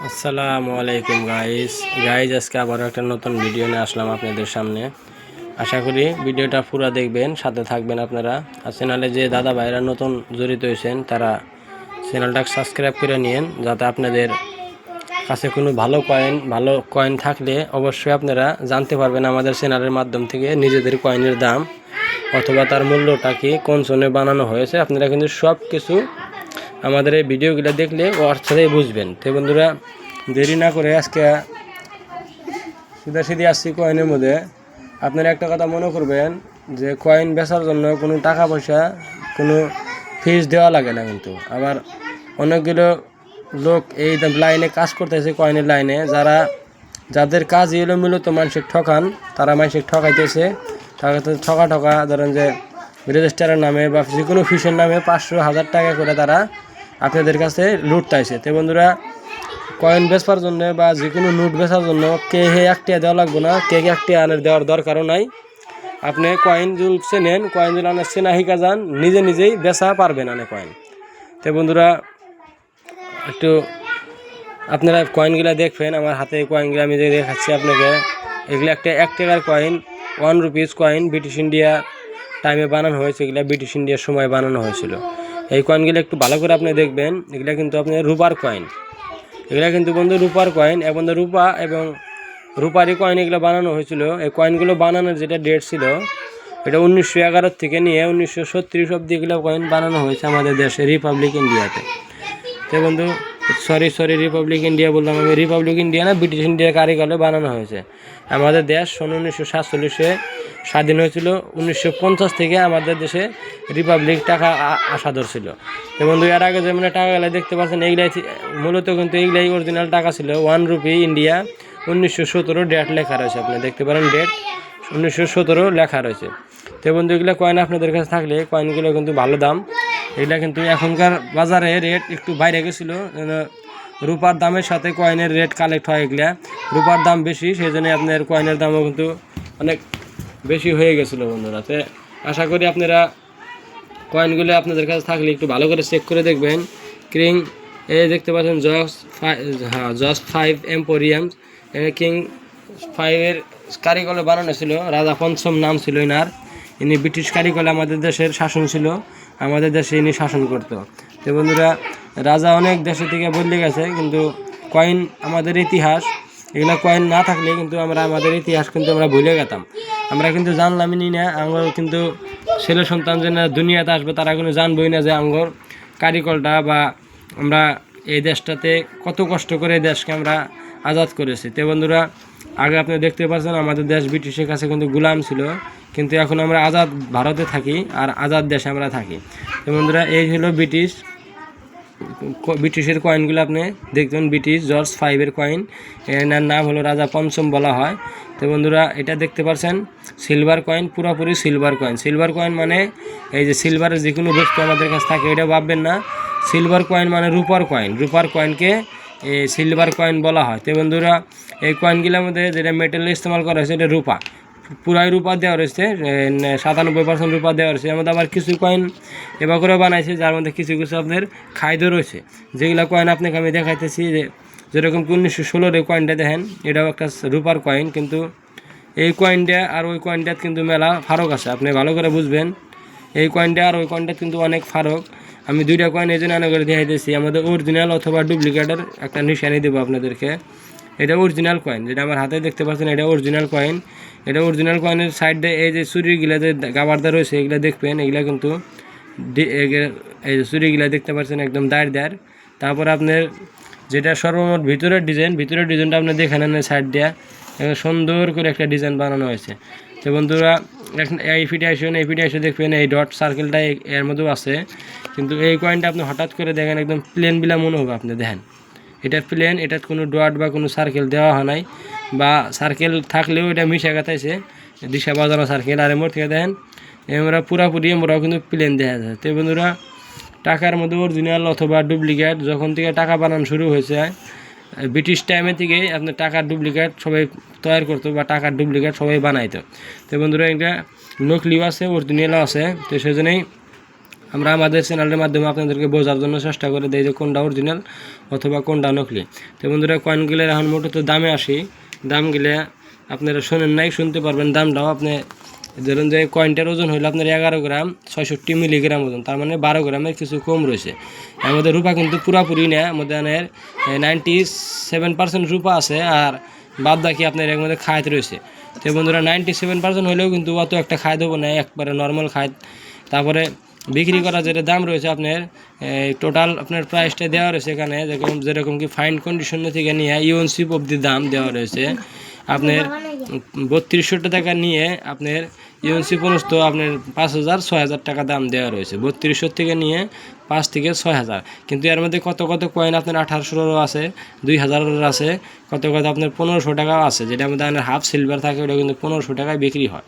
আসসালামু আলাইকুম গাইস আজকে আবার একটা নতুন ভিডিও নিয়ে আসলাম আপনাদের সামনে। আশা করি ভিডিওটা পুরো দেখবেন, সাথে থাকবেন আপনারা। আর চ্যানেলে যে দাদা ভাইরা নতুন জড়িত হয়েছেন তারা চ্যানেলটা সাবস্ক্রাইব করে নিন, যাতে আপনাদের কাছে কোনো ভালো কয়েন থাকলে অবশ্যই আপনারা জানতে পারবেন আমাদের চ্যানেলের মাধ্যম থেকে নিজেদের কয়েনের দাম অথবা তার মূল্যটা কি, কোন সনে বানানো হয়েছে। আপনারা কিন্তু সব কিছু আমাদের এই ভিডিওগুলো দেখলে অর্থেই বুঝবেন। তো বন্ধুরা, দেরি না করে আজকে সিধাসিধি আসছি কয়েনের মধ্যে। আপনারা একটা কথা মনে করবেন যে কয়েন বেচার জন্য কোনো টাকা পয়সা, কোনো ফিস দেওয়া লাগে না। কিন্তু আবার অনেকগুলো লোক এই লাইনে কাজ করতেছে, কয়েনের লাইনে, যাদের কাজ এলো মূলত মানুষের ঠকান, তারা মানুষের ঠকাইতেছে। তারা ঠকা ধরেন যে রেজিস্টারের নামে বা যে কোনো ফিসের নামে 500-1000 টাকা করে তারা আপনাদের কাছে লুটতাইছে। তো বন্ধুরা, কয়েন বেচবার জন্য বা যে কোনো নোট বেচার জন্য কে একটিয়া দেওয়া লাগবে না, কে একটিয়া আনের দেওয়ার দরকারও নাই। আপনি কয়েন জুল চেনেন, কয়েন জুল আনের চেনা শিখা যান, নিজেই বেচা পারবেন আনে কয়েন। তো বন্ধুরা, একটু আপনারা কয়েনগুলো দেখবেন। আমার হাতে কয়েনগুলো আমি যে দেখাচ্ছি আপনাকে, এগুলো একটা 1 টাকার coin, 1 rupees coin, British India টাইমে বানানো হয়েছে। এগুলো ব্রিটিশ ইন্ডিয়ার সময় বানানো হয়েছিল। এই কয়েনগুলো একটু ভালো করে আপনি দেখবেন। এগুলো কিন্তু আপনার রূপার কয়েন, এগুলো কিন্তু বন্ধু রূপার কয়েন। এবং রূপা এবং রূপারি কয়েন এগুলো বানানো হয়েছিল। এই কয়েনগুলো বানানোর যেটা ডেট ছিল, এটা 1911 থেকে নিয়ে 1936 অব্দি এগুলো কয়েন বানানো হয়েছে আমাদের দেশে, রিপাবলিক ইন্ডিয়াতে। তো বন্ধু, সরি রিপাবলিক ইন্ডিয়া বললাম আমি, রিপাবলিক ইন্ডিয়া না, ব্রিটিশ ইন্ডিয়ার কারিকালে বানানো হয়েছে। আমাদের দেশ 1947 স্বাধীন হয়েছিল। 1950 থেকে আমাদের দেশে রিপাবলিক টাকা আসা ধরছিল। তো বন্ধু, এর আগে যেমন টাকাগুলো দেখতে পাচ্ছেন, এইগুলাই মূলত কিন্তু এইগুলাই অরিজিনাল টাকা ছিল। 1 রুপি ইন্ডিয়া 1917 ডেট লেখা রয়েছে, আপনি দেখতে পারেন ডেট 1917 লেখা রয়েছে। তো বন্ধু, এগুলো কয়েন আপনাদের কাছে থাকলে কয়েনগুলো কিন্তু ভালো দাম। এগুলা কিন্তু এখনকার বাজারে রেট একটু বাইরে গেছিলো, রূপার দামের সাথে কয়েনের রেট কালেক্ট হয়। এগুলা রূপার দাম বেশি, সেই জন্য আপনার কয়েনের দামও কিন্তু অনেক বেশি হয়ে গেছিলো বন্ধুরা। তো আশা করি আপনারা কয়েনগুলো আপনাদের কাছে থাকলে একটু ভালো করে চেক করে দেখবেন। কিং দেখতে পাচ্ছেন জস 5 এম্পোরিয়াম, কিং 5-এর কারিগলে বানানো ছিল। রাজা পঞ্চম নাম ছিল ইনার। ইনি ব্রিটিশ কারিগলে আমাদের দেশের শাসন ছিল, আমাদের দেশে ইনি শাসন করত। তো বন্ধুরা, রাজা অনেক দেশে থেকে বদলে গেছে, কিন্তু কয়েন আমাদের ইতিহাস। এগুলো কয়েন না থাকলে কিন্তু আমাদের ইতিহাস কিন্তু আমরা ভুলে গেতাম। আমরা কিন্তু জানলামই না। আমার কিন্তু ছেলে সন্তান যে না দুনিয়াতে আসবে, তারা কিন্তু জানবই না যে আঙ্গর কারিগলটা বা আমরা এই দেশটাতে কত কষ্ট করে এই দেশকে আমরা আজাদ করেছি। তো বন্ধুরা, আগে আপনি দেখতে পাচ্ছেন আমাদের দেশ ব্রিটিশের কাছে কিন্তু গোলাম ছিল, কিন্তু এখন আমরা আজাদ ভারতে থাকি আর আজাদ দেশে আমরা থাকি। তো বন্ধুরা, এই হলো ব্রিটিশের কয়েনগুলো আপনি দেখবেন, ব্রিটিশ জর্জ 5-এর কয়েন। এনার নাম হলো রাজা পঞ্চম বলা হয়। তো বন্ধুরা, এটা দেখতে পাচ্ছেন সিলভার কয়েন, পুরোপুরি সিলভার কয়েন। সিলভার কয়েন মানে এই যে সিলভারের যে কোনো বস্তু আমাদের কাছে থাকে, এটা ভাববেন না। সিলভার কয়েন মানে রূপার কয়েন, রূপার কয়েনকে সিলভার কয়েন বলা হয়। তো বন্ধুরা, এই কয়েনগুলোর মধ্যে যেটা মেটেরিয়াল ইস্তেমাল করা হয়েছে, এটা রূপা, পুরাই রূপা দেওয়া রয়েছে, 97% রূপা দেওয়া রয়েছে। এর মধ্যে আবার কিছু কয়েন এবার করে বানাইছে, যার মধ্যে কিছু আপনার খাদ্য রয়েছে। যেগুলো কয়েন আপনাকে আমি দেখাইতেছি, যেরকম 1916-এর কয়েনটা দেখেন, এটাও একটা রূপার কয়েন, কিন্তু এই কয়েনটা আর ওই কয়েনটার কিন্তু মেলা ফারক আছে, আপনি ভালো করে বুঝবেন। এই কয়েনটা আর ওই কয়েনটা কিন্তু অনেক ফারক। আমি 2টা কয়েন এই জন্য আনা করে দেখাইতেছি। আমাদের অরিজিনাল অথবা ডুপ্লিকেটের একটা নিশানি দেবো আপনাদেরকে। এটা অরিজিনাল কয়েন, যেটা আমার হাতে দেখতে পাচ্ছেন, এটা অরিজিনাল কয়েন। এটা অরিজিনাল কয়েনের সাইডে এই যে চুরিগুলা যে গাবারদা রয়েছে, এগুলো দেখবেন। এগুলা কিন্তু এই যে চুরিগুলা দেখতে পাচ্ছেন একদম দাঁড়। তারপর আপনার যেটা সর্বমোট ভিতরের ডিজাইনটা আপনি দেখে নেন, সাইড দেওয়া সুন্দর করে একটা ডিজাইন বানানো হয়েছে। তো বন্ধুরা, এই ফিটে এসে দেখবেন এই ডট সার্কেলটা এর মধ্যেও আছে, কিন্তু এই কয়েনটা আপনি হঠাৎ করে দেখেন একদম প্লেন বিলা মনে হবে। আপনি দেখেন এটা প্লেন, এটার কোনো ডট বা কোনো সার্কেল দেওয়া হয় নাই, বা সার্কেল থাকলেও এটা মিশে গেছে দিশা বাজানো সার্কেল। আর এমন থেকে দেখেন আমরা পুরাপুরি আমরাও কিন্তু প্লেন দেখা যায়। তো বন্ধুরা, টাকার মধ্যে অরিজিনাল অথবা ডুপ্লিকেট যখন থেকে টাকা বানানো শুরু হয়েছে, ব্রিটিশ টাইমে থেকেই আপনার টাকার ডুপ্লিকেট সবাই তৈরি করতো বা টাকার ডুপ্লিকেট সবাই বানাইতো। তো বন্ধুরা, এটা নকলিও আছে, অরিজিনালও আছে। তো সেজন্যই আমরা আমাদের চ্যানেলের মাধ্যমে আপনাদেরকে বোঝার জন্য চেষ্টা করে দিই যে কোনটা অরিজিনাল অথবা কোনটা নকলি। তো বন্ধুরা কয়েনগুলোর এখন মোটে তো দামে আসি, দামগুলো আপনারা শোনেন নাই, শুনতে পারবেন দামটাও। আপনি ধরুন যে কয়েনটার ওজন হলো আপনার 11 গ্রাম 66 মিলিগ্রাম ওজন, তার মানে 12 গ্রামের কিছু কম রয়েছে। আমাদের রূপা কিন্তু পুরাপুরি না, আমাদের 97% রূপা আছে, আর বাদ বাকি আপনার এর মধ্যে খায়ত রয়েছে। তো বন্ধুরা 97% হলেও কিন্তু অত একটা খায় দেবো না, একবারে নর্মাল খায়। তারপরে বিক্রি করা যেটা দাম রয়েছে আপনার টোটাল আপনার প্রাইসটা দেওয়া রয়েছে এখানে, যেরকম কি ফাইন কন্ডিশন থেকে নিয়ে ইউএনসিপ অবধি দাম দেওয়া রয়েছে আপনার 3200 টাকা নিয়ে আপনার ইউএনসি পর্যন্ত আপনার 5000-6000 টাকা দাম দেওয়া রয়েছে। 3200 থেকে নিয়ে 5 থেকে 6000। কিন্তু এর মধ্যে কত কত কয়েন আপনার 1800 আছে, 2000 আছে, কত কত আপনার 1500 টাকাও আছে, যেটা আমাদের আপনার হাফ সিলভার থাকে, ওটা কিন্তু 1500 টাকায় বিক্রি হয়।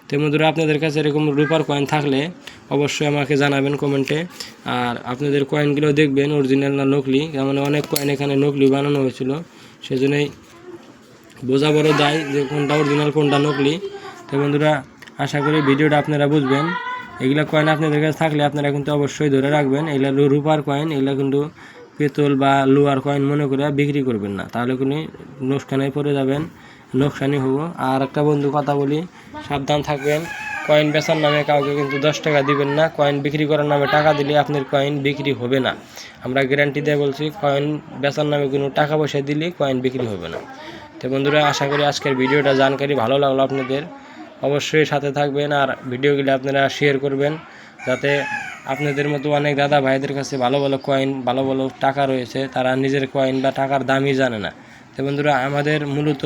তো বন্ধুরা আপনাদের কাছে এরকম রূপার কয়েন থাকলে অবশ্যই আমাকে জানাবেন কমেন্টে। আর আপনাদের কয়েনগুলো দেখবেন অরিজিনাল না নকলি, মানে অনেক কয়েন এখানে নকলি বানানো হয়েছিল, সেজন্যই বোঝা বড় দায় যে কোনটা অরিজিনাল কোনটা নকলি। তো বন্ধুরা আশা করি ভিডিওটা আপনারা বুঝবেন। এগুলো কয়েন আপনাদের কাছে থাকলে আপনারা কিন্তু অবশ্যই ধরে রাখবেন। এগুলো রূপার কয়েন, এগুলো কিন্তু পেতল বা লোহার কয়েন মনে করে বিক্রি করবেন না, তাহলে কোনো লোকসানে পড়ে যাবেন, লোকসানি হবো। আর একটা বন্ধু কথা বলি, সাবধান থাকবেন, কয়েন বেচার নামে কাউকে কিন্তু 10 টাকা দিবেন না। কয়েন বিক্রি করার নামে টাকা দিলে আপনার কয়েন বিক্রি হবে না, আমরা গ্যারান্টি দিয়ে বলছি। কয়েন বেচার নামে কোনো টাকা পয়সা দিলে কয়েন বিক্রি হবে না। তো বন্ধুরা আশা করি আজকের ভিডিওটা জানকারি ভালো লাগলো আপনাদের, অবশ্যই সাথে থাকবেন আর ভিডিওগুলো আপনারা শেয়ার করবেন, যাতে আপনাদের মতো অনেক দাদা ভাইদের কাছে ভালো ভালো কয়েন ভালো ভালো টাকা রয়েছে, তারা নিজের কয়েন বা টাকার দামই জানে না। তো বন্ধুরা আমাদের মূলত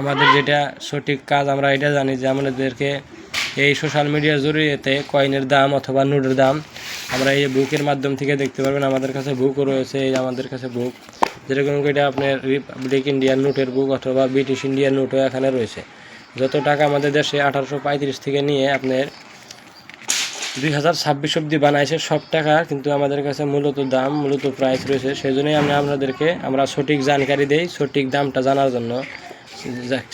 আমাদের যেটা সঠিক কাজ আমরা এটা জানি যে আমাদেরকে এই সোশ্যাল মিডিয়ার জরিয়েতে কয়েনের দাম অথবা নোটের দাম আমরা এই বুকের মাধ্যম থেকে দেখতে পারবেন। আমাদের কাছে বুকও রয়েছে, এই আমাদের কাছে বুক, যেরকম এটা আপনার রিপাবলিক ইন্ডিয়ান নোটের বুক অথবা ব্রিটিশ ইন্ডিয়ান নোটও এখানে রয়েছে। যত টাকা আমাদের দেশে 1835 থেকে নিয়ে আপনার 2026 অবধি বানাইছে সব টাকা কিন্তু আমাদের কাছে মূলত দাম মূলত প্রাইস রয়েছে। সেই জন্যই আমরা সঠিক জানকারি দেই, সঠিক দামটা জানার জন্য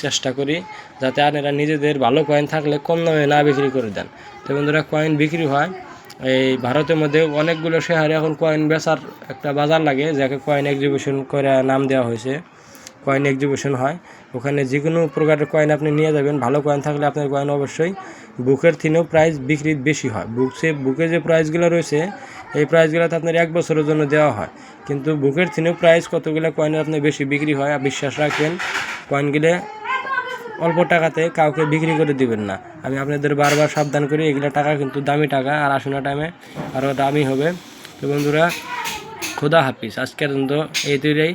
চেষ্টা করি, যাতে আপনারা নিজেদের ভালো কয়েন থাকলে কম দামে না বিক্রি করে দেন। তো বন্ধুরা কয়েন বিক্রি হয় এই ভারতের মধ্যে অনেকগুলো শহরে, এখন কয়েন বেচার একটা বাজার লাগে, যাকে কয়েন এক্সিবিশন করে নাম দেওয়া হয়েছে। কয়েন এক্সিবিশন হয়, ওখানে যে কোনো প্রকারের কয়েন আপনি নিয়ে যাবেন, ভালো কয়েন থাকলে আপনার কয়েন অবশ্যই বুকের থেকেও প্রাইস বিক্রি বেশি হয়। বুকে যে প্রাইসগুলো রয়েছে এই প্রাইসগুলোতে আপনার 1 বছরের জন্য দেওয়া হয়, কিন্তু বুকের থেকেও প্রাইস কতগুলো কয়েনের আপনার বেশি বিক্রি হয়। আর বিশ্বাস রাখবেন কয়েনগুলো অল্প টাকাতে কাউকে বিক্রি করে দিবেন না। আমি আপনাদের বারবার সাবধান করি, এগুলো টাকা কিন্তু দামি টাকা, আর আসুনা টাইমে আরও দামি হবে। তো বন্ধুরা খুদা হাফিজ, আজকের জন্য এই তৈরি,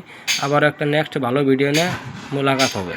আবার একটা নেক্সট ভালো ভিডিও নিয়ে মোলাকাত হবে।